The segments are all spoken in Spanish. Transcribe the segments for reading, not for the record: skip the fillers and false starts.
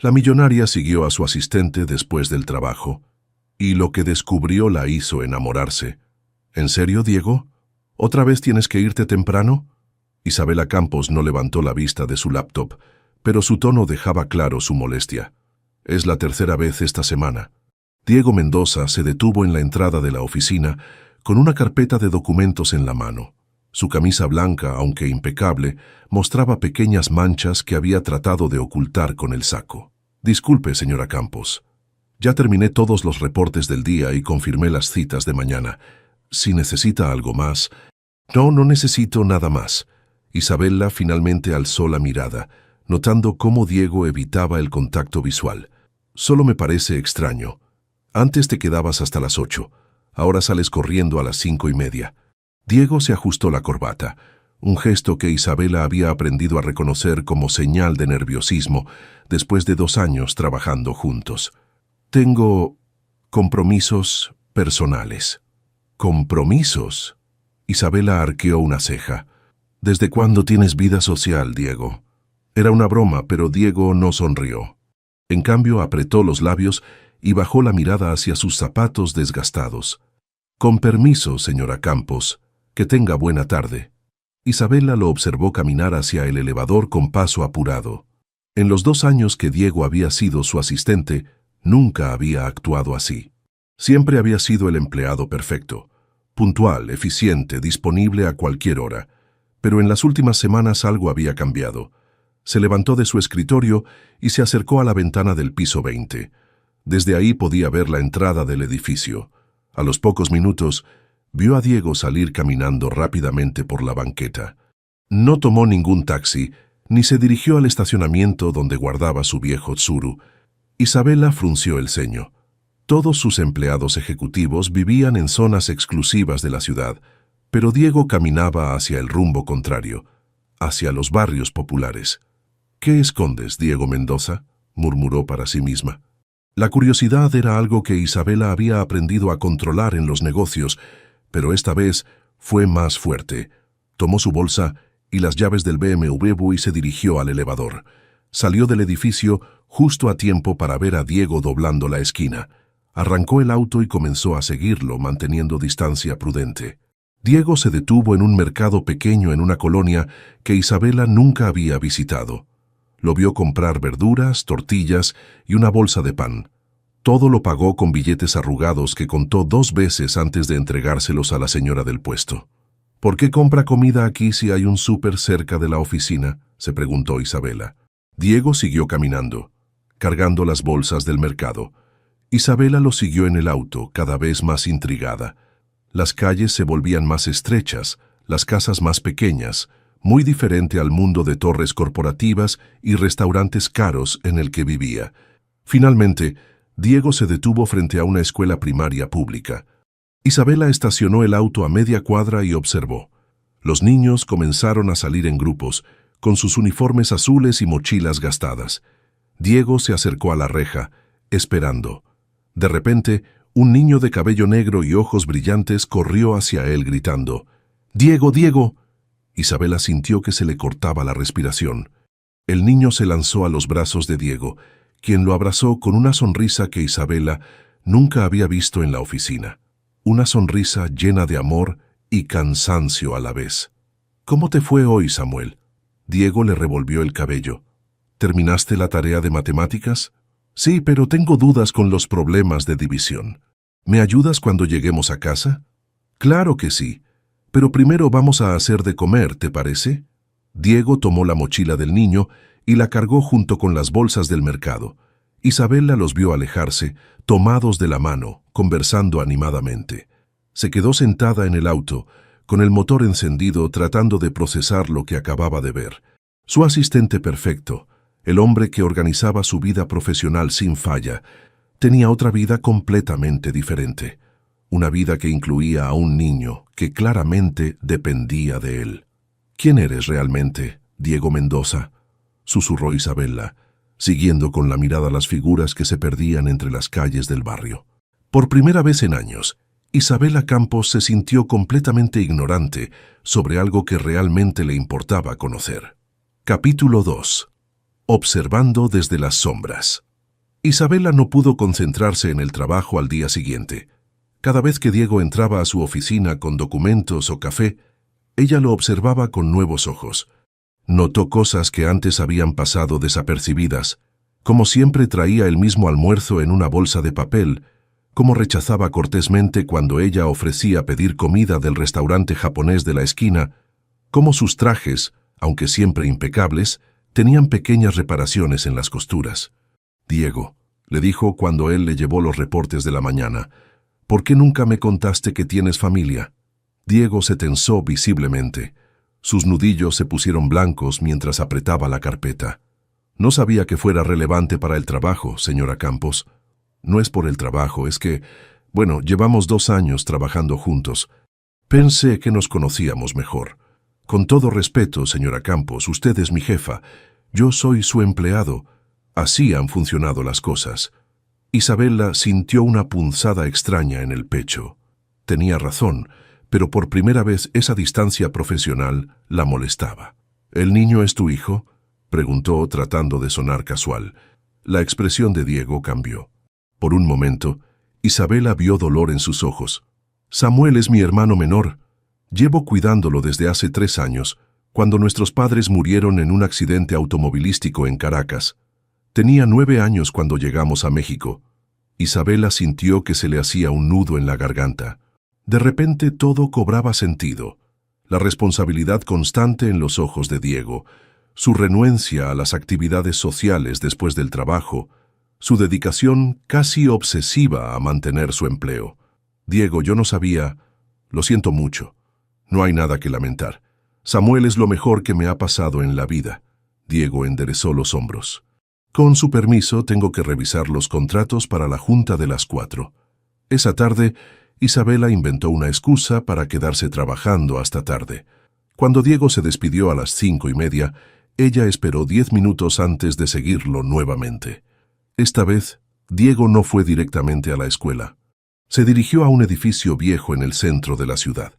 La millonaria siguió a su asistente después del trabajo, y lo que descubrió la hizo enamorarse. ¿En serio, Diego? ¿Otra vez tienes que irte temprano? Isabela Campos no levantó la vista de su laptop, pero su tono dejaba claro su molestia. Es la tercera vez esta semana. Diego Mendoza se detuvo en la entrada de la oficina con una carpeta de documentos en la mano. Su camisa blanca, aunque impecable, mostraba pequeñas manchas que había tratado de ocultar con el saco. Disculpe, señora Campos. Ya terminé todos los reportes del día y confirmé las citas de mañana. Si necesita algo más... No necesito nada más. Isabela finalmente alzó la mirada, notando cómo Diego evitaba el contacto visual. Solo me parece extraño. Antes te quedabas hasta las 8. Ahora sales corriendo a las 5:30. Diego se ajustó la corbata, un gesto que Isabela había aprendido a reconocer como señal de nerviosismo después de 2 años trabajando juntos. Tengo compromisos personales. ¿Compromisos? Isabela arqueó una ceja. ¿Desde cuándo tienes vida social, Diego? Era una broma, pero Diego no sonrió. En cambio, apretó los labios y bajó la mirada hacia sus zapatos desgastados. Con permiso, señora Campos. Que tenga buena tarde. Isabela lo observó caminar hacia el elevador con paso apurado. En los 2 años que Diego había sido su asistente, nunca había actuado así. Siempre había sido el empleado perfecto, puntual, eficiente, disponible a cualquier hora. Pero en las últimas semanas algo había cambiado. Se levantó de su escritorio y se acercó a la ventana del piso 20. Desde ahí podía ver la entrada del edificio. A los pocos minutos, vio a Diego salir caminando rápidamente por la banqueta. No tomó ningún taxi, ni se dirigió al estacionamiento donde guardaba su viejo Tsuru. Isabela frunció el ceño. Todos sus empleados ejecutivos vivían en zonas exclusivas de la ciudad, pero Diego caminaba hacia el rumbo contrario, hacia los barrios populares. «¿Qué escondes, Diego Mendoza?», murmuró para sí misma. La curiosidad era algo que Isabela había aprendido a controlar en los negocios, pero esta vez fue más fuerte. Tomó su bolsa y las llaves del BMW y se dirigió al elevador. Salió del edificio justo a tiempo para ver a Diego doblando la esquina. Arrancó el auto y comenzó a seguirlo, manteniendo distancia prudente. Diego se detuvo en un mercado pequeño en una colonia que Isabela nunca había visitado. Lo vio comprar verduras, tortillas y una bolsa de pan. Todo lo pagó con billetes arrugados que contó 2 veces antes de entregárselos a la señora del puesto. «¿Por qué compra comida aquí si hay un súper cerca de la oficina?», se preguntó Isabela. Diego siguió caminando, cargando las bolsas del mercado. Isabela lo siguió en el auto, cada vez más intrigada. Las calles se volvían más estrechas, las casas más pequeñas, muy diferente al mundo de torres corporativas y restaurantes caros en el que vivía. Finalmente, Diego se detuvo frente a una escuela primaria pública. Isabela estacionó el auto a media cuadra y observó. Los niños comenzaron a salir en grupos, con sus uniformes azules y mochilas gastadas. Diego se acercó a la reja, esperando. De repente, un niño de cabello negro y ojos brillantes corrió hacia él gritando: «¡Diego, Diego!». Isabela sintió que se le cortaba la respiración. El niño se lanzó a los brazos de Diego, quien lo abrazó con una sonrisa que Isabela nunca había visto en la oficina. Una sonrisa llena de amor y cansancio a la vez. «¿Cómo te fue hoy, Samuel?». Diego le revolvió el cabello. «¿Terminaste la tarea de matemáticas?». «Sí, pero tengo dudas con los problemas de división. ¿Me ayudas cuando lleguemos a casa?». «Claro que sí, pero primero vamos a hacer de comer, ¿te parece?». Diego tomó la mochila del niño y la cargó junto con las bolsas del mercado. Isabela los vio alejarse, tomados de la mano, conversando animadamente. Se quedó sentada en el auto, con el motor encendido, tratando de procesar lo que acababa de ver. Su asistente perfecto, el hombre que organizaba su vida profesional sin falla, tenía otra vida completamente diferente. Una vida que incluía a un niño que claramente dependía de él. «¿Quién eres realmente, Diego Mendoza?», susurró Isabela, siguiendo con la mirada las figuras que se perdían entre las calles del barrio. Por primera vez en años, Isabela Campos se sintió completamente ignorante sobre algo que realmente le importaba conocer. Capítulo 2. observando desde las sombras. Isabela no pudo concentrarse en el trabajo al día siguiente. Cada vez que Diego entraba a su oficina con documentos o café, ella lo observaba con nuevos ojos. Notó cosas que antes habían pasado desapercibidas, como siempre traía el mismo almuerzo en una bolsa de papel, como rechazaba cortésmente cuando ella ofrecía pedir comida del restaurante japonés de la esquina, como sus trajes, aunque siempre impecables, tenían pequeñas reparaciones en las costuras. «Diego», le dijo cuando él le llevó los reportes de la mañana, «¿por qué nunca me contaste que tienes familia?» Diego se tensó visiblemente. Sus nudillos se pusieron blancos mientras apretaba la carpeta. «No sabía que fuera relevante para el trabajo, señora Campos». «No es por el trabajo, es que, bueno, llevamos 2 años trabajando juntos. Pensé que nos conocíamos mejor. Con todo respeto, señora Campos, usted es mi jefa. Yo soy su empleado. Así han funcionado las cosas». Isabela sintió una punzada extraña en el pecho. Tenía razón, pero por primera vez esa distancia profesional la molestaba. «¿El niño es tu hijo?», preguntó tratando de sonar casual. La expresión de Diego cambió. Por un momento, Isabela vio dolor en sus ojos. «Samuel es mi hermano menor. Llevo cuidándolo desde hace 3 años, cuando nuestros padres murieron en un accidente automovilístico en Caracas. Tenía 9 años cuando llegamos a México». Isabela sintió que se le hacía un nudo en la garganta. De repente todo cobraba sentido. La responsabilidad constante en los ojos de Diego, su renuencia a las actividades sociales después del trabajo, su dedicación casi obsesiva a mantener su empleo. «Diego, yo no sabía. Lo siento mucho. No hay nada que lamentar. Samuel es lo mejor que me ha pasado en la vida». Diego enderezó los hombros. «Con su permiso, tengo que revisar los contratos para la junta de las 4. Esa tarde, Isabela inventó una excusa para quedarse trabajando hasta tarde. Cuando Diego se despidió a las 5:30, ella esperó 10 minutos antes de seguirlo nuevamente. Esta vez, Diego no fue directamente a la escuela. Se dirigió a un edificio viejo en el centro de la ciudad.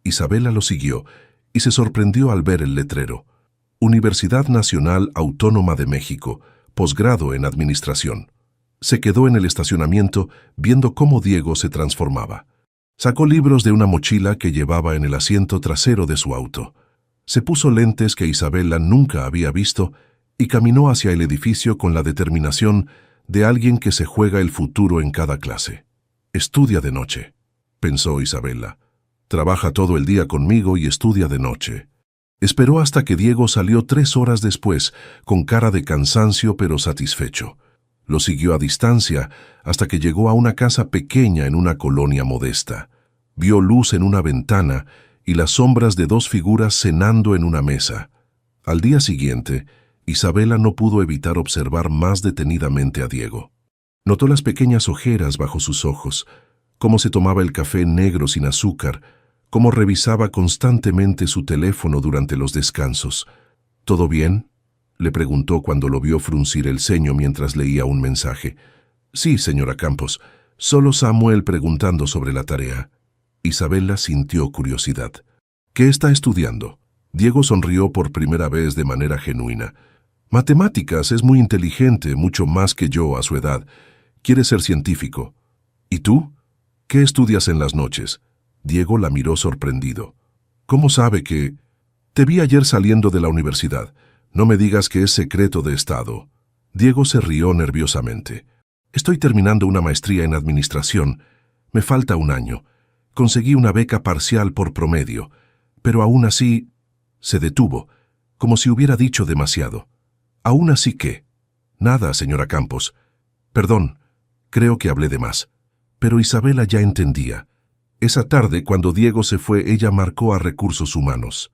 Isabela lo siguió y se sorprendió al ver el letrero: Universidad Nacional Autónoma de México, posgrado en Administración. Se quedó en el estacionamiento viendo cómo Diego se transformaba. Sacó libros de una mochila que llevaba en el asiento trasero de su auto. Se puso lentes que Isabela nunca había visto y caminó hacia el edificio con la determinación de alguien que se juega el futuro en cada clase. «Estudia de noche», pensó Isabela. «Trabaja todo el día conmigo y estudia de noche». Esperó hasta que Diego salió 3 horas después, con cara de cansancio pero satisfecho. Lo siguió a distancia hasta que llegó a una casa pequeña en una colonia modesta. Vio luz en una ventana y las sombras de 2 figuras cenando en una mesa. Al día siguiente, Isabela no pudo evitar observar más detenidamente a Diego. Notó las pequeñas ojeras bajo sus ojos, cómo se tomaba el café negro sin azúcar, cómo revisaba constantemente su teléfono durante los descansos. «¿Todo bien?», le preguntó cuando lo vio fruncir el ceño mientras leía un mensaje. «Sí, señora Campos, solo Samuel preguntando sobre la tarea». Isabela sintió curiosidad. «¿Qué está estudiando?». Diego sonrió por primera vez de manera genuina. «Matemáticas, es muy inteligente, mucho más que yo a su edad. Quiere ser científico». «¿Y tú? ¿Qué estudias en las noches?». Diego la miró sorprendido. «¿Cómo sabe que...?» «Te vi ayer saliendo de la universidad. No me digas que es secreto de Estado». Diego se rió nerviosamente. «Estoy terminando una maestría en administración. Me falta 1 año. Conseguí una beca parcial por promedio, pero aún así...». Se detuvo, como si hubiera dicho demasiado. «¿Aún así qué?». «Nada, señora Campos. Perdón, creo que hablé de más». Pero Isabela ya entendía. Esa tarde, cuando Diego se fue, ella marcó a Recursos Humanos.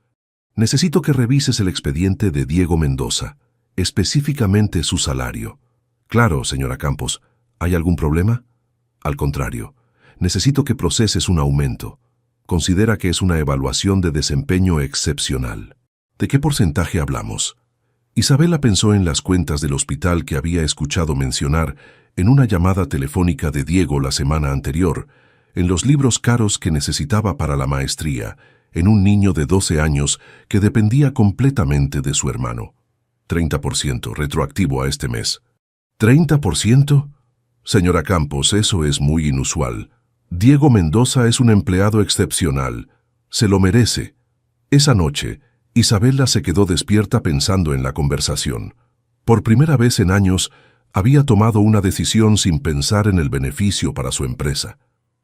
«Necesito que revises el expediente de Diego Mendoza, específicamente su salario». «Claro, señora Campos. ¿Hay algún problema?». «Al contrario, necesito que proceses un aumento. Considera que es una evaluación de desempeño excepcional». «¿De qué porcentaje hablamos?». Isabela pensó en las cuentas del hospital que había escuchado mencionar en una llamada telefónica de Diego la semana anterior, en los libros caros que necesitaba para la maestría, en un niño de 12 años que dependía completamente de su hermano. 30%, retroactivo a este mes. ¿30%? Señora Campos, eso es muy inusual. Diego Mendoza es un empleado excepcional. Se lo merece. Esa noche, Isabela se quedó despierta pensando en la conversación. Por primera vez en años, había tomado una decisión sin pensar en el beneficio para su empresa.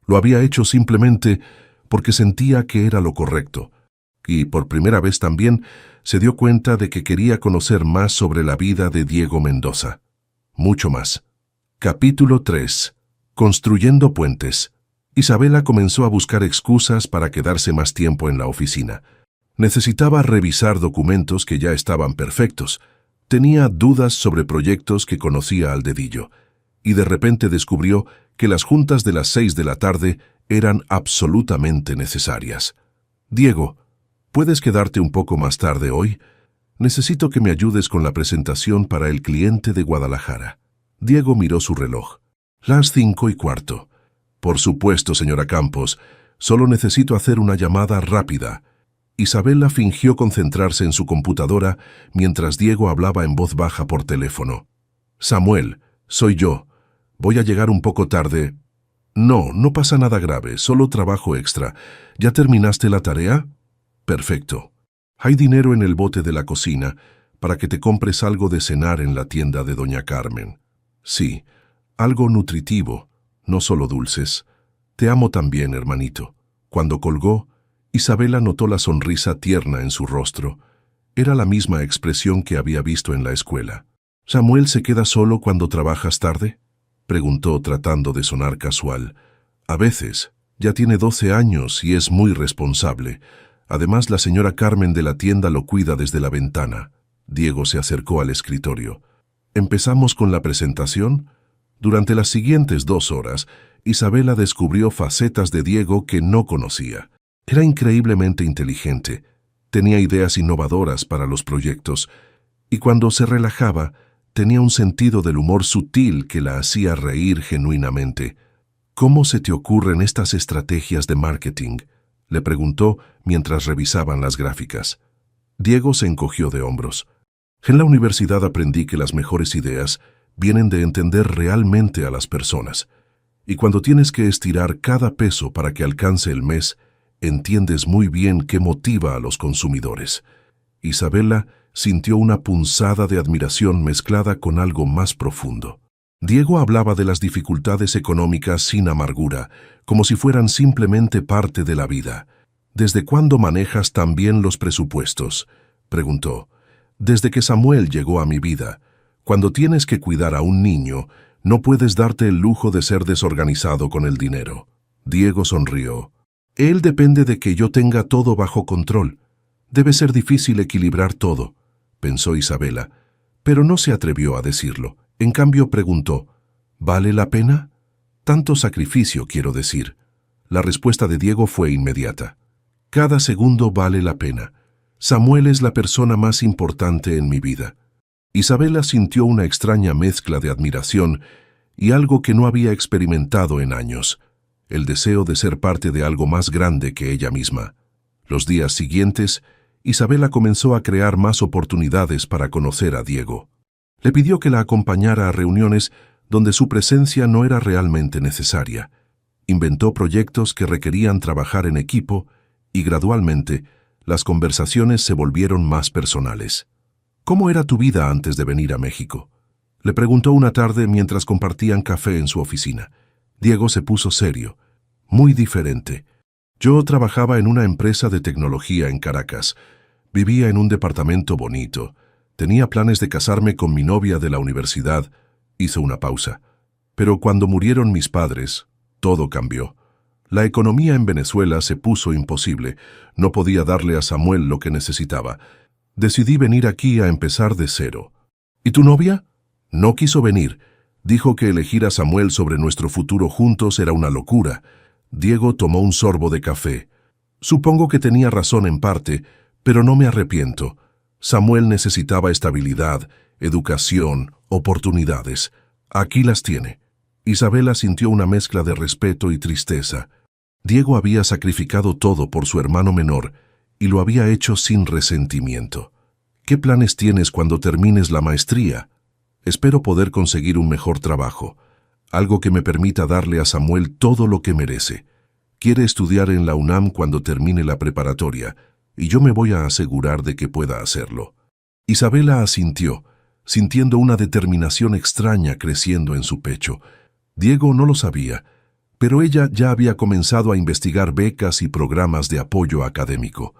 Lo había hecho simplemente porque sentía que era lo correcto. Y por primera vez también se dio cuenta de que quería conocer más sobre la vida de Diego Mendoza. Mucho más. Capítulo 3. Construyendo puentes. Isabela comenzó a buscar excusas para quedarse más tiempo en la oficina. Necesitaba revisar documentos que ya estaban perfectos. Tenía dudas sobre proyectos que conocía al dedillo. Y de repente descubrió que las juntas de las 6 de la tarde eran absolutamente necesarias. Diego, ¿puedes quedarte un poco más tarde hoy? Necesito que me ayudes con la presentación para el cliente de Guadalajara. Diego miró su reloj. Las 5:15. Por supuesto, señora Campos. Solo necesito hacer una llamada rápida. Isabela fingió concentrarse en su computadora mientras Diego hablaba en voz baja por teléfono. Samuel, soy yo. Voy a llegar un poco tarde. No, no pasa nada grave, solo trabajo extra. ¿Ya terminaste la tarea? Perfecto. Hay dinero en el bote de la cocina para que te compres algo de cenar en la tienda de doña Carmen. Sí, algo nutritivo, no solo dulces. Te amo también, hermanito. Cuando colgó, Isabela notó la sonrisa tierna en su rostro. Era la misma expresión que había visto en la escuela. ¿Samuel se queda solo cuando trabajas tarde?, preguntó tratando de sonar casual. A veces. Ya tiene 12 años y es muy responsable. Además, la señora Carmen de la tienda lo cuida desde la ventana. Diego se acercó al escritorio. ¿Empezamos con la presentación? Durante las siguientes 2 horas, Isabela descubrió facetas de Diego que no conocía. Era increíblemente inteligente, tenía ideas innovadoras para los proyectos, y cuando se relajaba, tenía un sentido del humor sutil que la hacía reír genuinamente. ¿Cómo se te ocurren estas estrategias de marketing?, le preguntó mientras revisaban las gráficas. Diego se encogió de hombros. En la universidad aprendí que las mejores ideas vienen de entender realmente a las personas, y cuando tienes que estirar cada peso para que alcance el mes, entiendes muy bien qué motiva a los consumidores. Isabela sintió una punzada de admiración mezclada con algo más profundo. Diego hablaba de las dificultades económicas sin amargura, como si fueran simplemente parte de la vida. ¿Desde cuándo manejas tan bien los presupuestos?, preguntó. Desde que Samuel llegó a mi vida. Cuando tienes que cuidar a un niño, no puedes darte el lujo de ser desorganizado con el dinero. Diego sonrió. Él depende de que yo tenga todo bajo control. Debe ser difícil equilibrar todo, pensó Isabela, pero no se atrevió a decirlo. En cambio preguntó, ¿vale la pena? Tanto sacrificio, quiero decir. La respuesta de Diego fue inmediata. Cada segundo vale la pena. Samuel es la persona más importante en mi vida. Isabela sintió una extraña mezcla de admiración y algo que no había experimentado en años. El deseo de ser parte de algo más grande que ella misma. Los días siguientes, Isabela comenzó a crear más oportunidades para conocer a Diego. Le pidió que la acompañara a reuniones donde su presencia no era realmente necesaria. Inventó proyectos que requerían trabajar en equipo y gradualmente las conversaciones se volvieron más personales. ¿Cómo era tu vida antes de venir a México?, le preguntó una tarde mientras compartían café en su oficina. Diego se puso serio. Muy diferente. Yo trabajaba en una empresa de tecnología en Caracas. Vivía en un departamento bonito. Tenía planes de casarme con mi novia de la universidad. Hizo una pausa. Pero cuando murieron mis padres, todo cambió. La economía en Venezuela se puso imposible. No podía darle a Samuel lo que necesitaba. Decidí venir aquí a empezar de cero. ¿Y tu novia? No quiso venir. Dijo que elegir a Samuel sobre nuestro futuro juntos era una locura. Diego tomó un sorbo de café. Supongo que tenía razón en parte, pero no me arrepiento. Samuel necesitaba estabilidad, educación, oportunidades. Aquí las tiene. Isabela sintió una mezcla de respeto y tristeza. Diego había sacrificado todo por su hermano menor y lo había hecho sin resentimiento. ¿Qué planes tienes cuando termines la maestría? Espero poder conseguir un mejor trabajo, algo que me permita darle a Samuel todo lo que merece. Quiere estudiar en la UNAM cuando termine la preparatoria, y yo me voy a asegurar de que pueda hacerlo. Isabela asintió, sintiendo una determinación extraña creciendo en su pecho. Diego no lo sabía, pero ella ya había comenzado a investigar becas y programas de apoyo académico.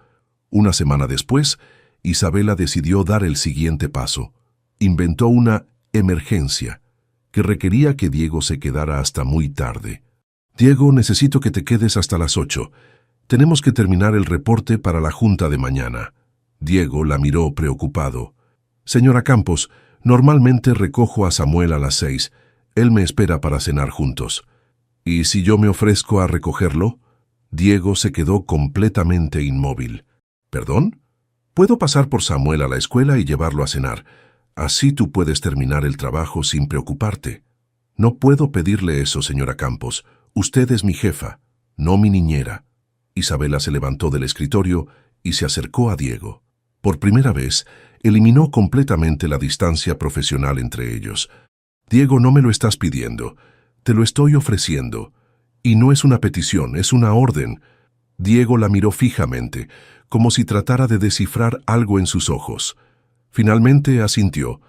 Una semana después, Isabela decidió dar el siguiente paso. Inventó una emergencia que requería que Diego se quedara hasta muy tarde. «Diego, necesito que te quedes hasta las 8. Tenemos que terminar el reporte para la junta de mañana». Diego la miró preocupado. «Señora Campos, normalmente recojo a Samuel a las 6. Él me espera para cenar juntos. ¿Y si yo me ofrezco a recogerlo?» Diego se quedó completamente inmóvil. «¿Perdón? Puedo pasar por Samuel a la escuela y llevarlo a cenar. Así tú puedes terminar el trabajo sin preocuparte». «No puedo pedirle eso, señora Campos. Usted es mi jefa, no mi niñera». Isabela se levantó del escritorio y se acercó a Diego. Por primera vez, eliminó completamente la distancia profesional entre ellos. «Diego, no me lo estás pidiendo. Te lo estoy ofreciendo. Y no es una petición, es una orden». Diego la miró fijamente, como si tratara de descifrar algo en sus ojos. Finalmente asintió.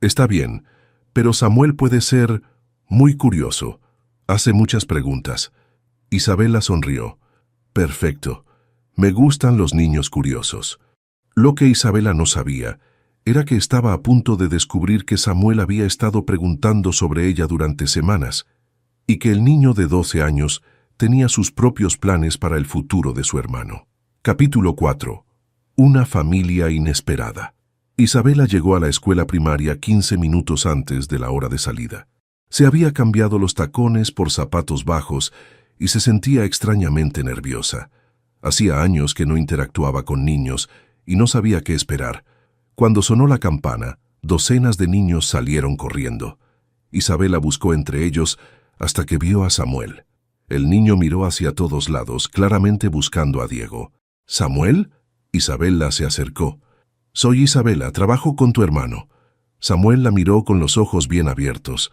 «Está bien, pero Samuel puede ser muy curioso. Hace muchas preguntas». Isabela sonrió. «Perfecto. Me gustan los niños curiosos». Lo que Isabela no sabía era que estaba a punto de descubrir que Samuel había estado preguntando sobre ella durante semanas y que el niño de 12 años tenía sus propios planes para el futuro de su hermano. Capítulo 4. Una familia inesperada. Isabela llegó a la escuela primaria 15 minutos antes de la hora de salida. Se había cambiado los tacones por zapatos bajos y se sentía extrañamente nerviosa. Hacía años que no interactuaba con niños y no sabía qué esperar. Cuando sonó la campana, docenas de niños salieron corriendo. Isabela buscó entre ellos hasta que vio a Samuel. El niño miró hacia todos lados, claramente buscando a Diego. «¿Samuel?» Isabela se acercó. «Soy Isabela, trabajo con tu hermano». Samuel la miró con los ojos bien abiertos.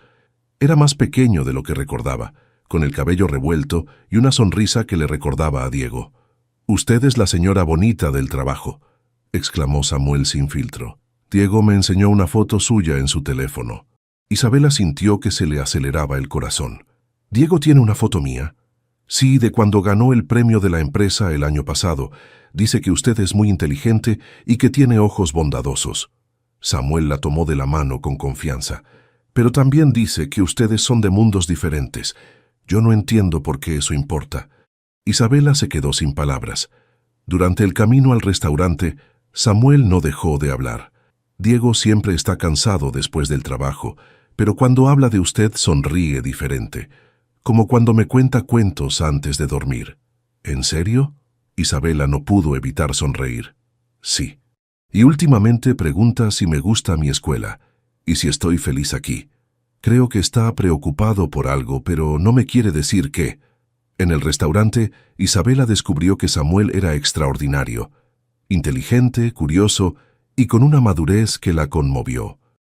Era más pequeño de lo que recordaba, con el cabello revuelto y una sonrisa que le recordaba a Diego. «Usted es la señora bonita del trabajo», exclamó Samuel sin filtro. «Diego me enseñó una foto suya en su teléfono». Isabela sintió que se le aceleraba el corazón. «¿Diego tiene una foto mía?» «Sí, de cuando ganó el premio de la empresa el año pasado. Dice que usted es muy inteligente y que tiene ojos bondadosos». Samuel la tomó de la mano con confianza. «Pero también dice que ustedes son de mundos diferentes. Yo no entiendo por qué eso importa». Isabela se quedó sin palabras. Durante el camino al restaurante, Samuel no dejó de hablar. «Diego siempre está cansado después del trabajo, pero cuando habla de usted sonríe diferente, como cuando me cuenta cuentos antes de dormir». «¿En serio?» Isabela no pudo evitar sonreír. «Sí. Y últimamente pregunta si me gusta mi escuela y si estoy feliz aquí. Creo que está preocupado por algo, pero no me quiere decir qué». En el restaurante, Isabela descubrió que Samuel era extraordinario, inteligente, curioso y con una madurez que la conmovió.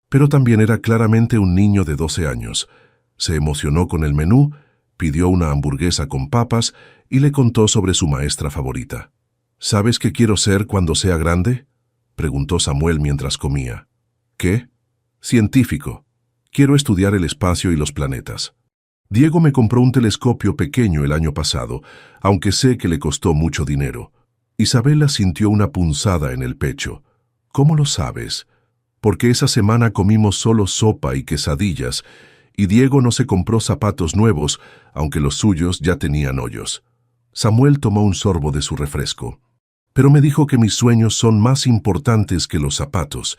Pero también era claramente un niño de 12 años. Se emocionó con el menú, pidió una hamburguesa con papas y le contó sobre su maestra favorita. «¿Sabes qué quiero ser cuando sea grande?», preguntó Samuel mientras comía. «¿Qué?» «Científico. Quiero estudiar el espacio y los planetas. Diego me compró un telescopio pequeño el año pasado, aunque sé que le costó mucho dinero». Isabela sintió una punzada en el pecho. «¿Cómo lo sabes?» «Porque esa semana comimos solo sopa y quesadillas, y Diego no se compró zapatos nuevos, aunque los suyos ya tenían hoyos». Samuel tomó un sorbo de su refresco. «Pero me dijo que mis sueños son más importantes que los zapatos».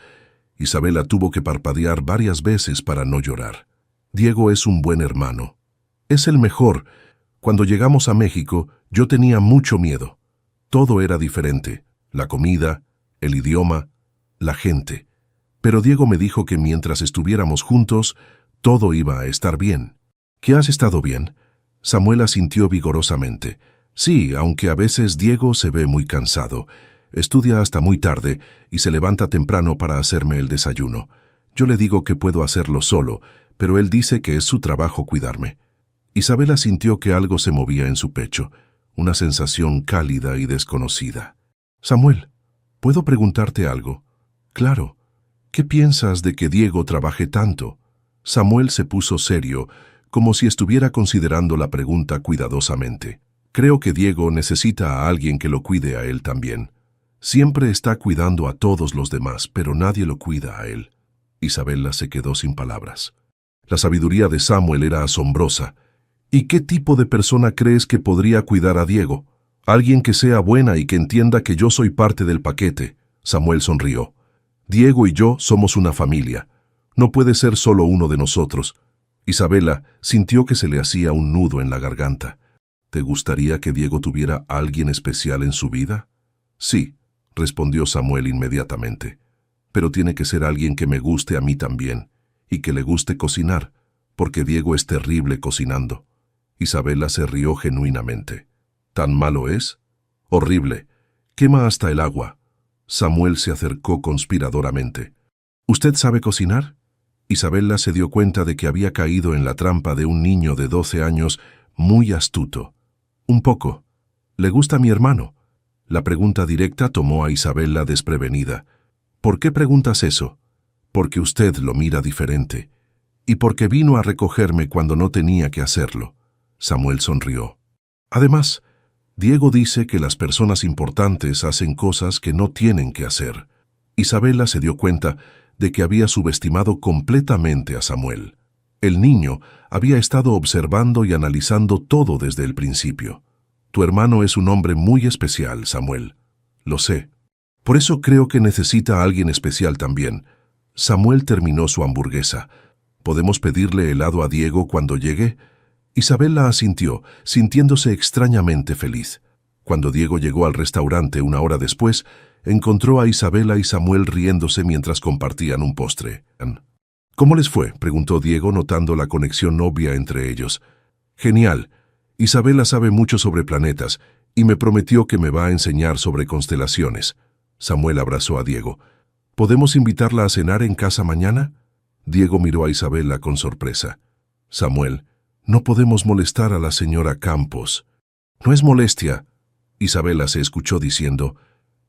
Isabela tuvo que parpadear varias veces para no llorar. «Diego es un buen hermano. Es el mejor. Cuando llegamos a México, yo tenía mucho miedo. Todo era diferente. La comida, el idioma, la gente. Pero Diego me dijo que mientras estuviéramos juntos, todo iba a estar bien». «¿Que has estado bien?» Samuel asintió vigorosamente. «Sí, aunque a veces Diego se ve muy cansado. Estudia hasta muy tarde y se levanta temprano para hacerme el desayuno. Yo le digo que puedo hacerlo solo, pero él dice que es su trabajo cuidarme. Isabela sintió que algo se movía en su pecho, una sensación cálida y desconocida. Samuel, ¿puedo preguntarte algo? Claro. ¿Qué piensas de que Diego trabaje tanto? Samuel se puso serio, como si estuviera considerando la pregunta cuidadosamente. Creo que Diego necesita a alguien que lo cuide a él también. Siempre está cuidando a todos los demás, pero nadie lo cuida a él. Isabela se quedó sin palabras. La sabiduría de Samuel era asombrosa. ¿Y qué tipo de persona crees que podría cuidar a Diego? Alguien que sea buena y que entienda que yo soy parte del paquete. Samuel sonrió. Diego y yo somos una familia. No puede ser solo uno de nosotros. Isabela sintió que se le hacía un nudo en la garganta. ¿Te gustaría que Diego tuviera a alguien especial en su vida? Sí, respondió Samuel inmediatamente. Pero tiene que ser alguien que me guste a mí también, y que le guste cocinar, porque Diego es terrible cocinando. Isabela se rió genuinamente. ¿Tan malo es? Horrible. Quema hasta el agua. Samuel se acercó conspiradoramente. ¿Usted sabe cocinar? Isabela se dio cuenta de que había caído en la trampa de un niño de 12 años muy astuto. Un poco. ¿Le gusta mi hermano? La pregunta directa tomó a Isabela desprevenida. ¿Por qué preguntas eso? Porque usted lo mira diferente. Y porque vino a recogerme cuando no tenía que hacerlo. Samuel sonrió. Además, Diego dice que las personas importantes hacen cosas que no tienen que hacer. Isabela se dio cuenta de que había subestimado completamente a Samuel. El niño había estado observando y analizando todo desde el principio. Tu hermano es un hombre muy especial, Samuel. Lo sé. Por eso creo que necesita a alguien especial también. Samuel terminó su hamburguesa. ¿Podemos pedirle helado a Diego cuando llegue? Isabela asintió, sintiéndose extrañamente feliz. Cuando Diego llegó al restaurante una hora después, encontró a Isabela y Samuel riéndose mientras compartían un postre. ¿Cómo les fue?, preguntó Diego, notando la conexión obvia entre ellos. Genial. Isabela sabe mucho sobre planetas y me prometió que me va a enseñar sobre constelaciones. Samuel abrazó a Diego. ¿Podemos invitarla a cenar en casa mañana? Diego miró a Isabela con sorpresa. Samuel, no podemos molestar a la señora Campos. No es molestia. Isabela se escuchó diciendo,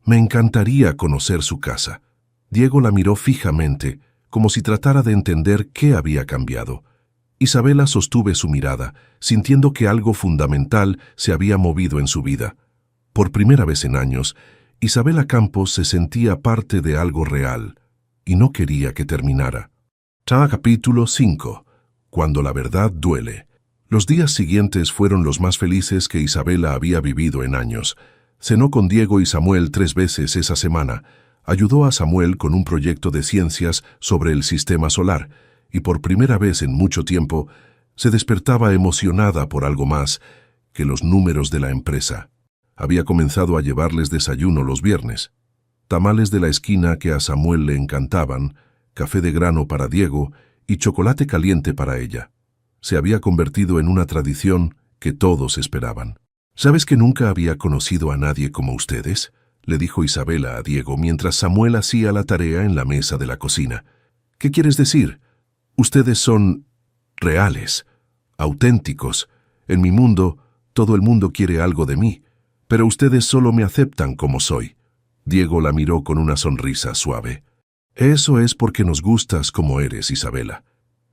me encantaría conocer su casa. Diego la miró fijamente, como si tratara de entender qué había cambiado. Isabela sostuvo su mirada, sintiendo que algo fundamental se había movido en su vida. Por primera vez en años, Isabela Campos se sentía parte de algo real, y no quería que terminara. Capítulo 5. Cuando la verdad duele. Los días siguientes fueron los más felices que Isabela había vivido en años. Cenó con Diego y Samuel 3 veces esa semana, ayudó a Samuel con un proyecto de ciencias sobre el sistema solar, y por primera vez en mucho tiempo se despertaba emocionada por algo más que los números de la empresa. Había comenzado a llevarles desayuno los viernes. Tamales de la esquina que a Samuel le encantaban, café de grano para Diego y chocolate caliente para ella. Se había convertido en una tradición que todos esperaban. ¿Sabes que nunca había conocido a nadie como ustedes?, le dijo Isabela a Diego mientras Samuel hacía la tarea en la mesa de la cocina. ¿Qué quieres decir? Ustedes son reales, auténticos. En mi mundo, todo el mundo quiere algo de mí, pero ustedes solo me aceptan como soy. Diego la miró con una sonrisa suave. Eso es porque nos gustas como eres, Isabela.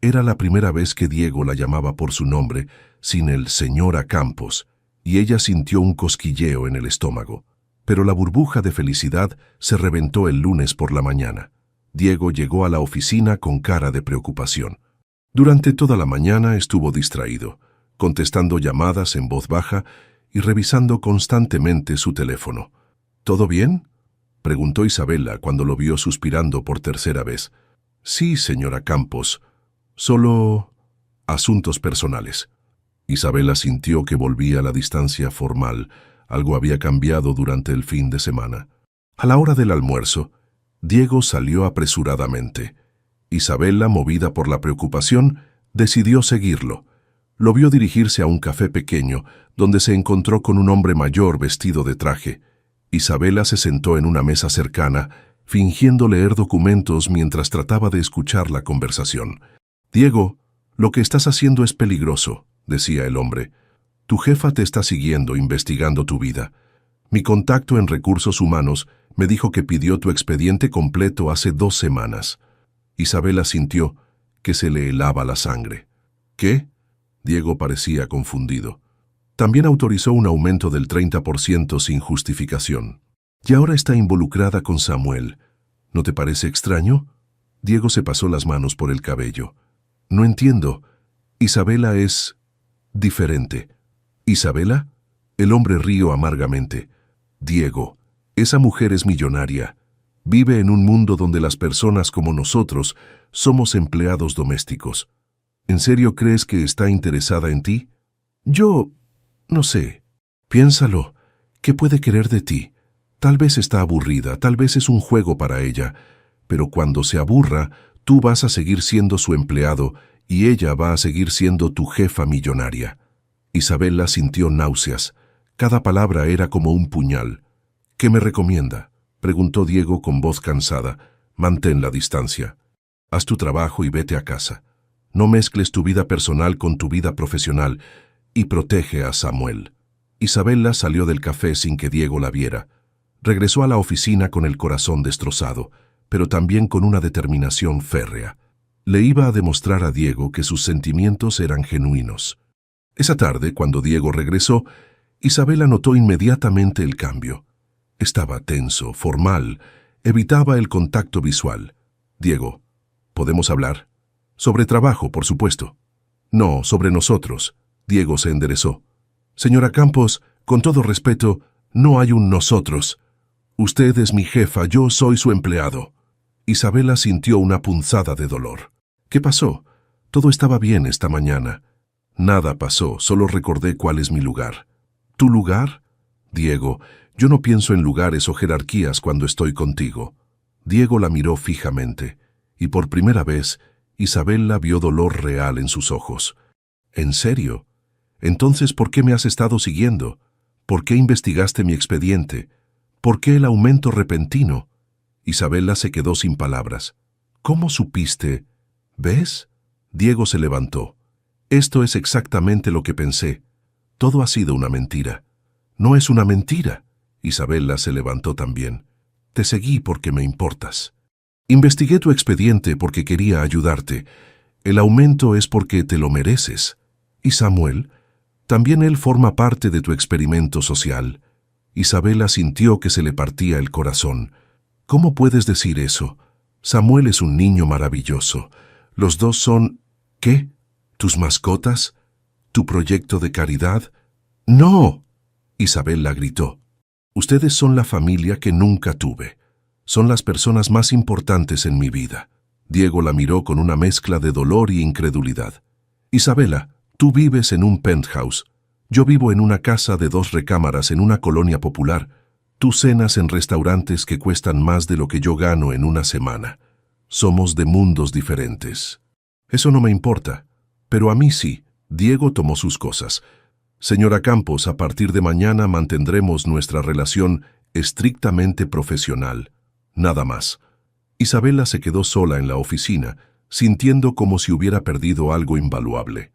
Era la primera vez que Diego la llamaba por su nombre, sin el señora Campos, y ella sintió un cosquilleo en el estómago. Pero la burbuja de felicidad se reventó el lunes por la mañana. Diego llegó a la oficina con cara de preocupación. Durante toda la mañana estuvo distraído, contestando llamadas en voz baja y revisando constantemente su teléfono. ¿Todo bien?, preguntó Isabela cuando lo vio suspirando por tercera vez. Sí, señora Campos. Solo asuntos personales. Isabela sintió que volvía a la distancia formal. Algo había cambiado durante el fin de semana. A la hora del almuerzo, Diego salió apresuradamente. Isabela, movida por la preocupación, decidió seguirlo. Lo vio dirigirse a un café pequeño, donde se encontró con un hombre mayor vestido de traje. Isabela se sentó en una mesa cercana, fingiendo leer documentos mientras trataba de escuchar la conversación. «Diego, lo que estás haciendo es peligroso», decía el hombre. «Tu jefa te está siguiendo, investigando tu vida. Mi contacto en recursos humanos me dijo que pidió tu expediente completo hace 2 semanas». Isabela sintió que se le helaba la sangre. «¿Qué?». Diego parecía confundido. También autorizó un aumento del 30% sin justificación. Y ahora está involucrada con Samuel. ¿No te parece extraño? Diego se pasó las manos por el cabello. No entiendo. Isabela es diferente. ¿Isabela? El hombre rió amargamente. Diego, esa mujer es millonaria. Vive en un mundo donde las personas como nosotros somos empleados domésticos. ¿En serio crees que está interesada en ti? Yo no sé. Piénsalo. ¿Qué puede querer de ti? Tal vez está aburrida, tal vez es un juego para ella, pero cuando se aburra, tú vas a seguir siendo su empleado y ella va a seguir siendo tu jefa millonaria. Isabela sintió náuseas. Cada palabra era como un puñal. ¿Qué me recomienda?, preguntó Diego con voz cansada. Mantén la distancia. Haz tu trabajo y vete a casa. No mezcles tu vida personal con tu vida profesional y protege a Samuel. Isabela salió del café sin que Diego la viera. Regresó a la oficina con el corazón destrozado, pero también con una determinación férrea. Le iba a demostrar a Diego que sus sentimientos eran genuinos. Esa tarde, cuando Diego regresó, Isabela notó inmediatamente el cambio. Estaba tenso, formal, evitaba el contacto visual. «Diego, ¿podemos hablar?» «Sobre trabajo, por supuesto». «No, sobre nosotros». Diego se enderezó. «Señora Campos, con todo respeto, no hay un nosotros. Usted es mi jefa, yo soy su empleado». Isabela sintió una punzada de dolor. «¿Qué pasó? Todo estaba bien esta mañana». «Nada pasó, solo recordé cuál es mi lugar». «¿Tu lugar?» «Diego, yo no pienso en lugares o jerarquías cuando estoy contigo». Diego la miró fijamente, y por primera vez, Isabela vio dolor real en sus ojos. «¿En serio? Entonces, ¿por qué me has estado siguiendo? ¿Por qué investigaste mi expediente? ¿Por qué el aumento repentino?» Isabela se quedó sin palabras. «¿Cómo supiste?» «¿Ves?» Diego se levantó. «Esto es exactamente lo que pensé. Todo ha sido una mentira». «No es una mentira». Isabela se levantó también. «Te seguí porque me importas. Investigué tu expediente porque quería ayudarte. El aumento es porque te lo mereces. ¿Y Samuel? También él forma parte de tu experimento social». Isabela sintió que se le partía el corazón. «¿Cómo puedes decir eso? Samuel es un niño maravilloso. Los dos son... ¿Qué? ¿Tus mascotas? ¿Tu proyecto de caridad?» «¡No!», Isabela gritó. «Ustedes son la familia que nunca tuve. Son las personas más importantes en mi vida». Diego la miró con una mezcla de dolor y incredulidad. «Isabela, tú vives en un penthouse. Yo vivo en una casa de 2 recámaras en una colonia popular. Tú cenas en restaurantes que cuestan más de lo que yo gano en una semana. Somos de mundos diferentes». «Eso no me importa, pero a mí sí». Diego tomó sus cosas. «Señora Campos, a partir de mañana mantendremos nuestra relación estrictamente profesional. Nada más». Isabela se quedó sola en la oficina, sintiendo como si hubiera perdido algo invaluable.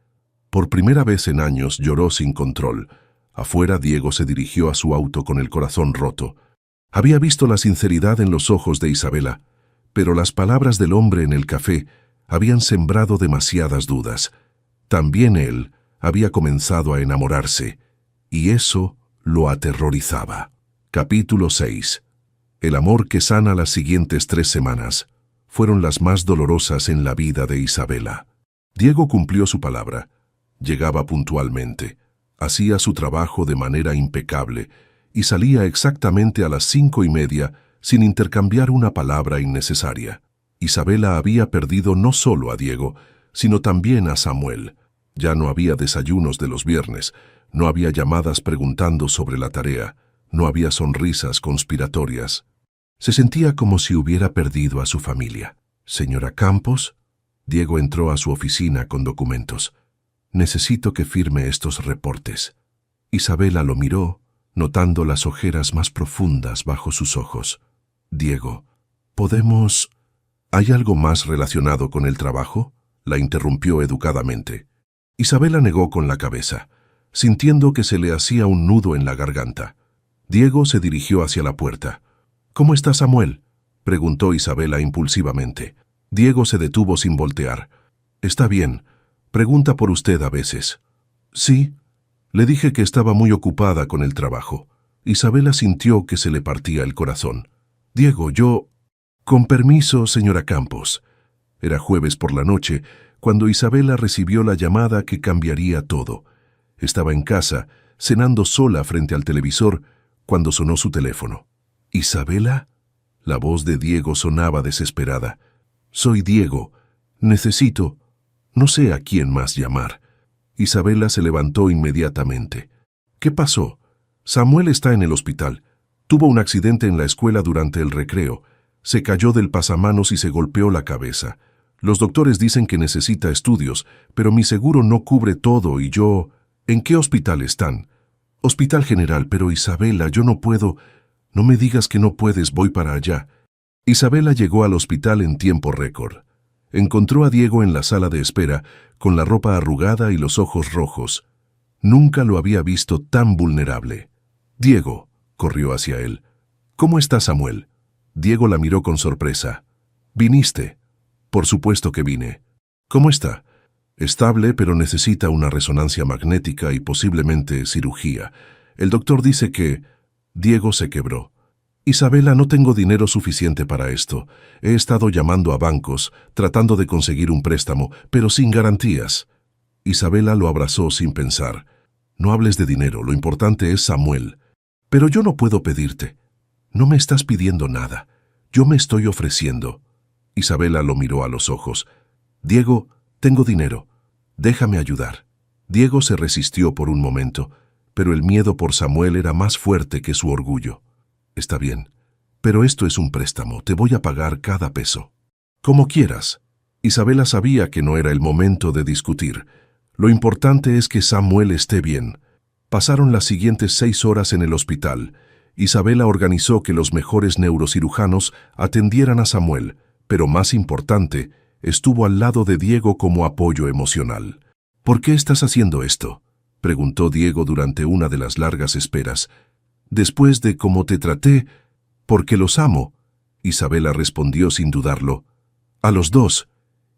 Por primera vez en años lloró sin control. Afuera, Diego se dirigió a su auto con el corazón roto. Había visto la sinceridad en los ojos de Isabela, pero las palabras del hombre en el café habían sembrado demasiadas dudas. También él había comenzado a enamorarse, y eso lo aterrorizaba. Capítulo 6. El amor que sana las siguientes 3 semanas fueron las más dolorosas en la vida de Isabela. Diego cumplió su palabra. Llegaba puntualmente, hacía su trabajo de manera impecable y salía exactamente a las 5:30 sin intercambiar una palabra innecesaria. Isabela había perdido no solo a Diego, sino también a Samuel. Ya no había desayunos de los viernes, no había llamadas preguntando sobre la tarea, no había sonrisas conspiratorias. Se sentía como si hubiera perdido a su familia. «Señora Campos», Diego entró a su oficina con documentos. «Necesito que firme estos reportes». Isabela lo miró, notando las ojeras más profundas bajo sus ojos. Diego, ¿podemos...? ¿Hay algo más relacionado con el trabajo?, la interrumpió educadamente. Isabela negó con la cabeza, sintiendo que se le hacía un nudo en la garganta. Diego se dirigió hacia la puerta. «¿Cómo está Samuel?», preguntó Isabela impulsivamente. Diego se detuvo sin voltear. «Está bien. Pregunta por usted a veces». «Sí». Le dije que estaba muy ocupada con el trabajo. Isabela sintió que se le partía el corazón. «Diego, yo...» «Con permiso, señora Campos». Era jueves por la noche, cuando Isabela recibió la llamada que cambiaría todo. Estaba en casa, cenando sola frente al televisor, cuando sonó su teléfono. «¿Isabela?». La voz de Diego sonaba desesperada. «Soy Diego. Necesito... no sé a quién más llamar». Isabela se levantó inmediatamente. «¿Qué pasó?». «Samuel está en el hospital. Tuvo un accidente en la escuela durante el recreo. Se cayó del pasamanos y se golpeó la cabeza. Los doctores dicen que necesita estudios, pero mi seguro no cubre todo y yo... ¿En qué hospital están?». «Hospital General, pero Isabela, yo no puedo...». «No me digas que no puedes, voy para allá». Isabela llegó al hospital en tiempo récord. Encontró a Diego en la sala de espera, con la ropa arrugada y los ojos rojos. Nunca lo había visto tan vulnerable. «Diego», corrió hacia él. «¿Cómo está Samuel?». Diego la miró con sorpresa. «¿Viniste?». «Por supuesto que vine». «¿Cómo está?». «Estable, pero necesita una resonancia magnética y posiblemente cirugía. El doctor dice que...». Diego se quebró. «Isabela, no tengo dinero suficiente para esto. He estado llamando a bancos, tratando de conseguir un préstamo, pero sin garantías». Isabela lo abrazó sin pensar. «No hables de dinero, lo importante es Samuel». «Pero yo no puedo pedirte». «No me estás pidiendo nada. Yo me estoy ofreciendo». Isabela lo miró a los ojos. «Diego, tengo dinero. Déjame ayudar». Diego se resistió por un momento, pero el miedo por Samuel era más fuerte que su orgullo. «Está bien, pero esto es un préstamo, te voy a pagar cada peso». «Como quieras». Isabela sabía que no era el momento de discutir. Lo importante es que Samuel esté bien. Pasaron las siguientes 6 horas en el hospital. Isabela organizó que los mejores neurocirujanos atendieran a Samuel, pero más importante, estuvo al lado de Diego como apoyo emocional. «¿Por qué estás haciendo esto?», preguntó Diego durante una de las largas esperas. «Después de cómo te traté, porque los amo», Isabela respondió sin dudarlo. «A los dos.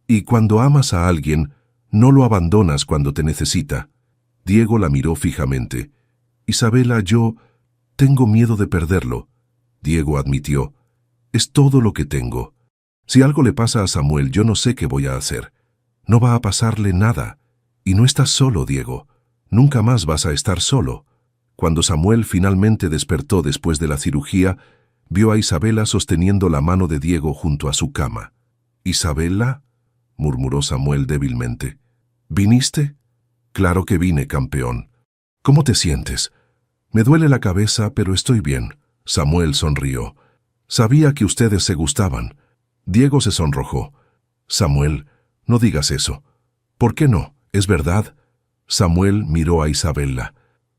Y cuando amas a alguien, no lo abandonas cuando te necesita». Diego la miró fijamente. «Isabela, yo tengo miedo de perderlo». Diego admitió. «Es todo lo que tengo. Si algo le pasa a Samuel, yo no sé qué voy a hacer. No va a pasarle nada. Y no estás solo, Diego. Nunca más vas a estar solo». Cuando Samuel finalmente despertó después de la cirugía, vio a Isabela sosteniendo la mano de Diego junto a su cama. «¿Isabela?», murmuró Samuel débilmente. «¿Viniste?». «Claro que vine, campeón». «¿Cómo te sientes?». «Me duele la cabeza, pero estoy bien». Samuel sonrió. «Sabía que ustedes se gustaban». Diego se sonrojó. «Samuel, no digas eso». «¿Por qué no? ¿Es verdad?». Samuel miró a Isabela.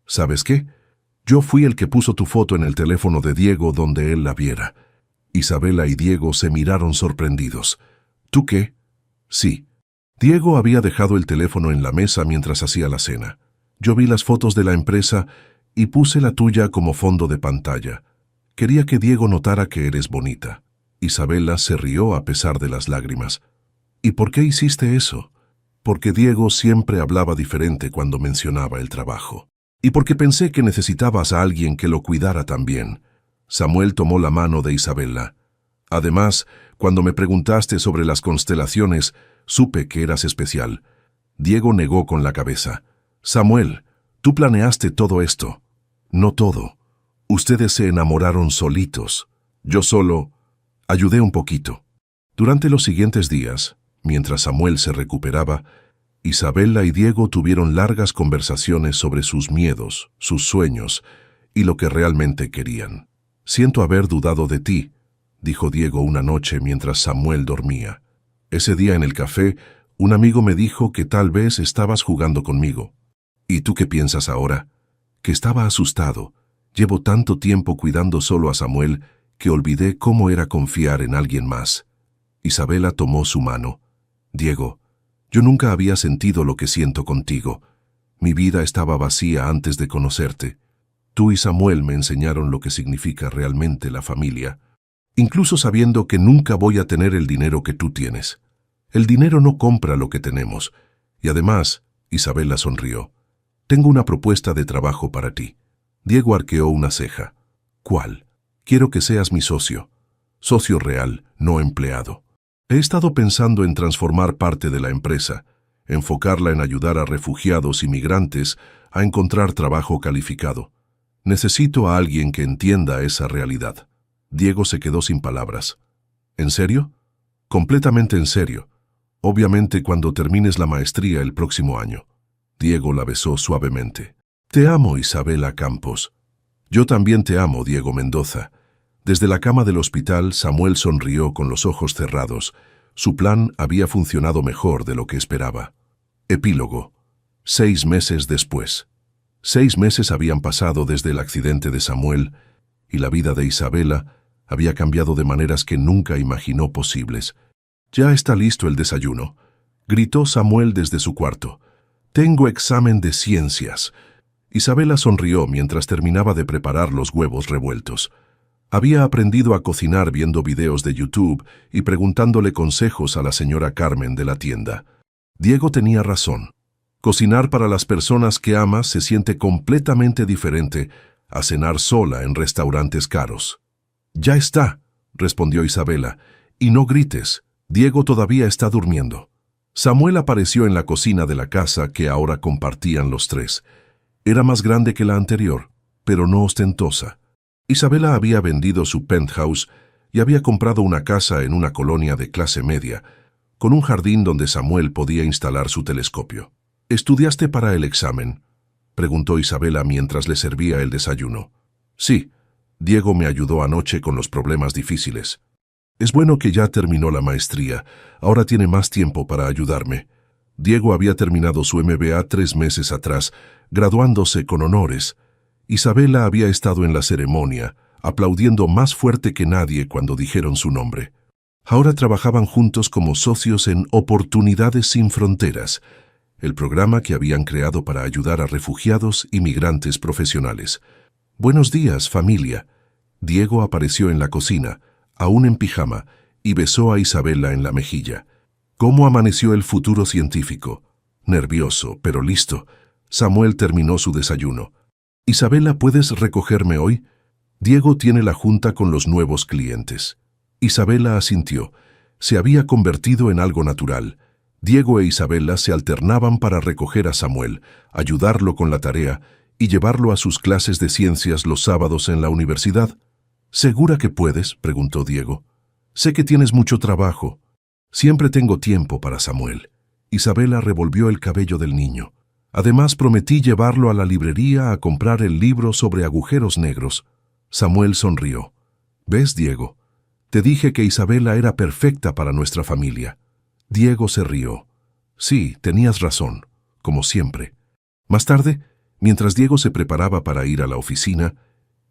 «¿Sabes qué? Yo fui el que puso tu foto en el teléfono de Diego donde él la viera». Isabela y Diego se miraron sorprendidos. «¿Tú qué?». «Sí». Diego había dejado el teléfono en la mesa mientras hacía la cena. «Yo vi las fotos de la empresa y puse la tuya como fondo de pantalla. Quería que Diego notara que eres bonita». Isabela se rió a pesar de las lágrimas. «¿Y por qué hiciste eso?». «Porque Diego siempre hablaba diferente cuando mencionaba el trabajo. Y porque pensé que necesitabas a alguien que lo cuidara también». Samuel tomó la mano de Isabela. «Además, cuando me preguntaste sobre las constelaciones, supe que eras especial». Diego negó con la cabeza. «Samuel, tú planeaste todo esto». «No todo. Ustedes se enamoraron solitos. Yo solo ayudé un poquito». Durante los siguientes días, mientras Samuel se recuperaba, Isabela y Diego tuvieron largas conversaciones sobre sus miedos, sus sueños y lo que realmente querían. «Siento haber dudado de ti», dijo Diego una noche mientras Samuel dormía. «Ese día en el café, un amigo me dijo que tal vez estabas jugando conmigo». «¿Y tú qué piensas ahora?». «Que estaba asustado Llevo tanto tiempo cuidando solo a Samuel que olvidé cómo era confiar en alguien más. Isabela tomó su mano. Diego, yo nunca había sentido lo que siento contigo. Mi vida estaba vacía antes de conocerte. Tú y Samuel me enseñaron lo que significa realmente la familia, incluso sabiendo que nunca voy a tener el dinero que tú tienes. El dinero no compra lo que tenemos. Y además, Isabela sonrió. Tengo una propuesta de trabajo para ti. Diego arqueó una ceja. ¿Cuál? Quiero que seas mi socio. Socio real, no empleado. He estado pensando en transformar parte de la empresa, enfocarla en ayudar a refugiados y migrantes a encontrar trabajo calificado. Necesito a alguien que entienda esa realidad. Diego se quedó sin palabras. ¿En serio? Completamente en serio. Obviamente cuando termines la maestría el próximo año. Diego la besó suavemente. Te amo, Isabela Campos. Yo también te amo, Diego Mendoza. Desde la cama del hospital, Samuel sonrió con los ojos cerrados. Su plan había funcionado mejor de lo que esperaba. Epílogo. 6 meses después. 6 meses habían pasado desde el accidente de Samuel, y la vida de Isabela había cambiado de maneras que nunca imaginó posibles. «Ya está listo el desayuno», gritó Samuel desde su cuarto. «Tengo examen de ciencias». Isabela sonrió mientras terminaba de preparar los huevos revueltos. Había aprendido a cocinar viendo videos de YouTube y preguntándole consejos a la señora Carmen de la tienda. Diego tenía razón. Cocinar para las personas que amas se siente completamente diferente a cenar sola en restaurantes caros. «Ya está», respondió Isabela, «y no grites. Diego todavía está durmiendo». Samuel apareció en la cocina de la casa que ahora compartían los tres. Era más grande que la anterior, pero no ostentosa. Isabela había vendido su penthouse y había comprado una casa en una colonia de clase media, con un jardín donde Samuel podía instalar su telescopio. «¿Estudiaste para el examen?», preguntó Isabela mientras le servía el desayuno. «Sí, Diego me ayudó anoche con los problemas difíciles. Es bueno que ya terminó la maestría, ahora tiene más tiempo para ayudarme». Diego había terminado su MBA 3 meses atrás, graduándose con honores. Isabela había estado en la ceremonia, aplaudiendo más fuerte que nadie cuando dijeron su nombre. Ahora trabajaban juntos como socios en Oportunidades Sin Fronteras, el programa que habían creado para ayudar a refugiados y migrantes profesionales. «Buenos días, familia». Diego apareció en la cocina, aún en pijama, y besó a Isabela en la mejilla. ¿Cómo amaneció el futuro científico? Nervioso, pero listo. Samuel terminó su desayuno. «Isabela, ¿puedes recogerme hoy? Diego tiene la junta con los nuevos clientes». Isabela asintió. Se había convertido en algo natural. Diego e Isabela se alternaban para recoger a Samuel, ayudarlo con la tarea y llevarlo a sus clases de ciencias los sábados en la universidad. «¿Segura que puedes?», preguntó Diego. «Sé que tienes mucho trabajo». «Siempre tengo tiempo para Samuel». Isabela revolvió el cabello del niño. «Además, prometí llevarlo a la librería a comprar el libro sobre agujeros negros». Samuel sonrió. «¿Ves, Diego? Te dije que Isabela era perfecta para nuestra familia». Diego se rió. «Sí, tenías razón, como siempre». Más tarde, mientras Diego se preparaba para ir a la oficina,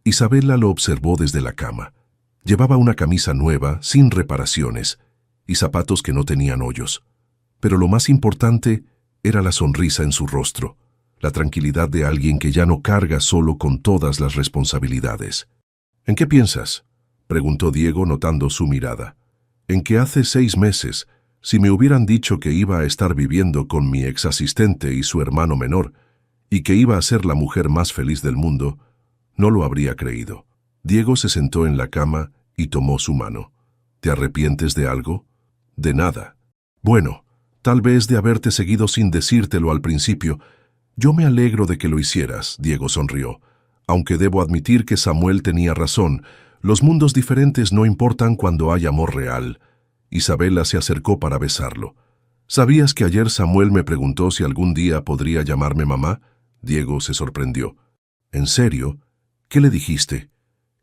Isabela lo observó desde la cama. Llevaba una camisa nueva, sin reparaciones, y zapatos que no tenían hoyos. Pero lo más importante era la sonrisa en su rostro, la tranquilidad de alguien que ya no carga solo con todas las responsabilidades. «¿En qué piensas?», preguntó Diego notando su mirada. «En que hace 6 meses, si me hubieran dicho que iba a estar viviendo con mi ex asistente y su hermano menor, y que iba a ser la mujer más feliz del mundo, no lo habría creído». Diego se sentó en la cama y tomó su mano. «¿Te arrepientes de algo?». «De nada». «Bueno, tal vez de haberte seguido sin decírtelo al principio. Yo me alegro de que lo hicieras», Diego sonrió. «Aunque debo admitir que Samuel tenía razón, los mundos diferentes no importan cuando hay amor real». Isabela se acercó para besarlo. «¿Sabías que ayer Samuel me preguntó si algún día podría llamarme mamá?». Diego se sorprendió. «¿En serio? ¿Qué le dijiste?».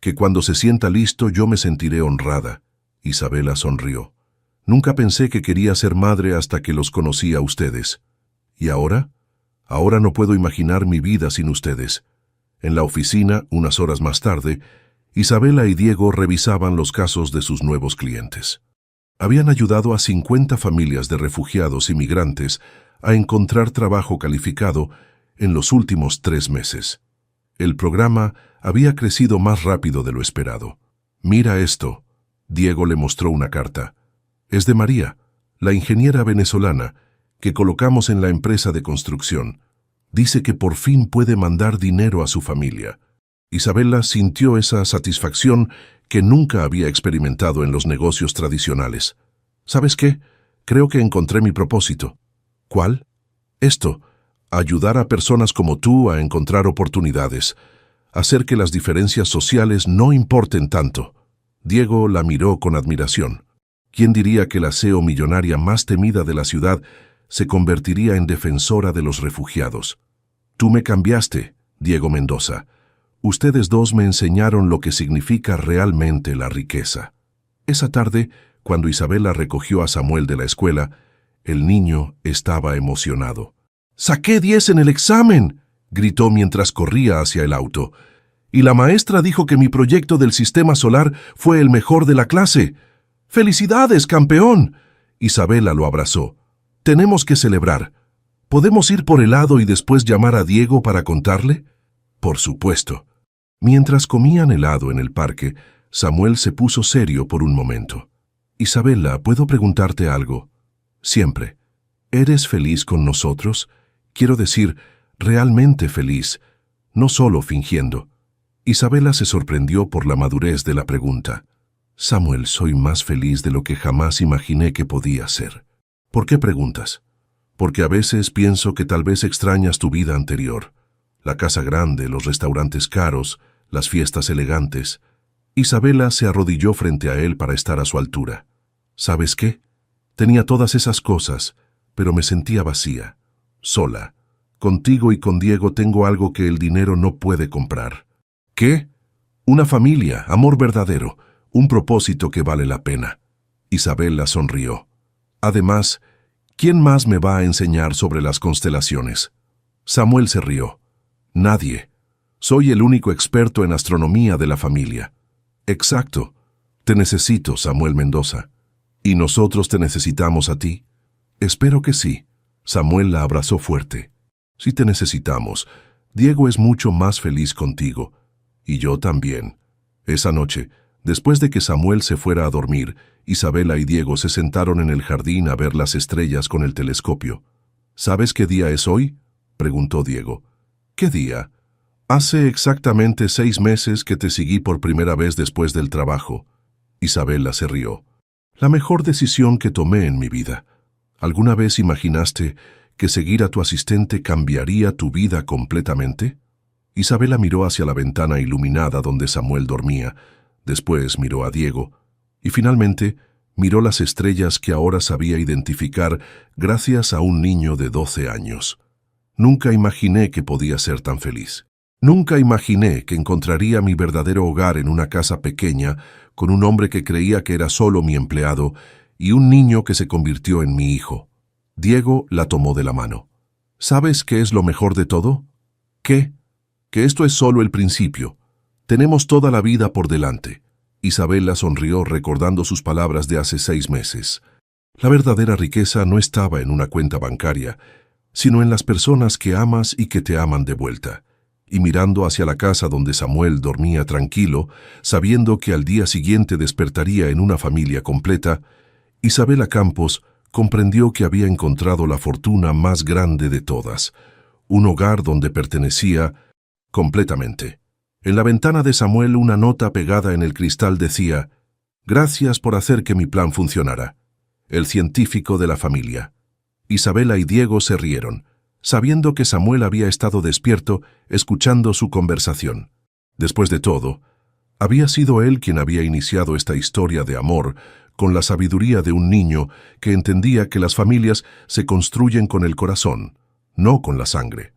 «Que cuando se sienta listo yo me sentiré honrada». Isabela sonrió. «Nunca pensé que quería ser madre hasta que los conocí a ustedes». «¿Y ahora?». «Ahora no puedo imaginar mi vida sin ustedes». En la oficina, unas horas más tarde, Isabela y Diego revisaban los casos de sus nuevos clientes. Habían ayudado a 50 familias de refugiados y migrantes a encontrar trabajo calificado en los últimos 3 meses. El programa había crecido más rápido de lo esperado. «Mira esto», Diego le mostró una carta. «Es de María, la ingeniera venezolana, que colocamos en la empresa de construcción. Dice que por fin puede mandar dinero a su familia». Isabela sintió esa satisfacción que nunca había experimentado en los negocios tradicionales. «¿Sabes qué? Creo que encontré mi propósito». «¿Cuál?» «Esto, ayudar a personas como tú a encontrar oportunidades, hacer que las diferencias sociales no importen tanto». Diego la miró con admiración. ¿Quién diría que la CEO millonaria más temida de la ciudad se convertiría en defensora de los refugiados? «Tú me cambiaste, Diego Mendoza. Ustedes dos me enseñaron lo que significa realmente la riqueza». Esa tarde, cuando Isabela recogió a Samuel de la escuela, el niño estaba emocionado. «¡Saqué 10 en el examen!», gritó mientras corría hacia el auto. «Y la maestra dijo que mi proyecto del sistema solar fue el mejor de la clase. ¡Felicidades, campeón!». Isabela lo abrazó. «Tenemos que celebrar. ¿Podemos ir por helado y después llamar a Diego para contarle?». «Por supuesto». Mientras comían helado en el parque, Samuel se puso serio por un momento. «Isabela, ¿puedo preguntarte algo?» «Siempre. ¿Eres feliz con nosotros? Quiero decir, realmente feliz, no solo fingiendo». Isabela se sorprendió por la madurez de la pregunta. «Samuel, soy más feliz de lo que jamás imaginé que podía ser». «¿Por qué preguntas?» «Porque a veces pienso que tal vez extrañas tu vida anterior. La casa grande, los restaurantes caros, las fiestas elegantes». Isabela se arrodilló frente a él para estar a su altura. «¿Sabes qué? Tenía todas esas cosas, pero me sentía vacía, sola. Contigo y con Diego tengo algo que el dinero no puede comprar». «¿Qué?» «Una familia, amor verdadero, un propósito que vale la pena». Isabela sonrió. «Además, ¿quién más me va a enseñar sobre las constelaciones?». Samuel se rió. «Nadie. Soy el único experto en astronomía de la familia». «Exacto. Te necesito, Samuel Mendoza. ¿Y nosotros te necesitamos a ti?». «Espero que sí». Samuel la abrazó fuerte. «Sí te necesitamos. Diego es mucho más feliz contigo. Y yo también». Esa noche, después de que Samuel se fuera a dormir, Isabela y Diego se sentaron en el jardín a ver las estrellas con el telescopio. «¿Sabes qué día es hoy?», preguntó Diego. «¿Qué día?». «Hace exactamente 6 meses que te seguí por primera vez después del trabajo». Isabela se rió. «La mejor decisión que tomé en mi vida. ¿Alguna vez imaginaste que seguir a tu asistente cambiaría tu vida completamente?». Isabela miró hacia la ventana iluminada donde Samuel dormía, después miró a Diego, y finalmente miró las estrellas que ahora sabía identificar gracias a un niño de 12 años. «Nunca imaginé que podía ser tan feliz. Nunca imaginé que encontraría mi verdadero hogar en una casa pequeña, con un hombre que creía que era solo mi empleado y un niño que se convirtió en mi hijo». Diego la tomó de la mano. «¿Sabes qué es lo mejor de todo?». «¿Qué?». «Que esto es solo el principio. Tenemos toda la vida por delante». Isabela sonrió recordando sus palabras de hace 6 meses. La verdadera riqueza no estaba en una cuenta bancaria, sino en las personas que amas y que te aman de vuelta. Y mirando hacia la casa donde Samuel dormía tranquilo, sabiendo que al día siguiente despertaría en una familia completa, Isabela Campos comprendió que había encontrado la fortuna más grande de todas, un hogar donde pertenecía completamente. En la ventana de Samuel una nota pegada en el cristal decía: «Gracias por hacer que mi plan funcionara. El científico de la familia». Isabela y Diego se rieron, sabiendo que Samuel había estado despierto escuchando su conversación. Después de todo, había sido él quien había iniciado esta historia de amor con la sabiduría de un niño que entendía que las familias se construyen con el corazón, no con la sangre.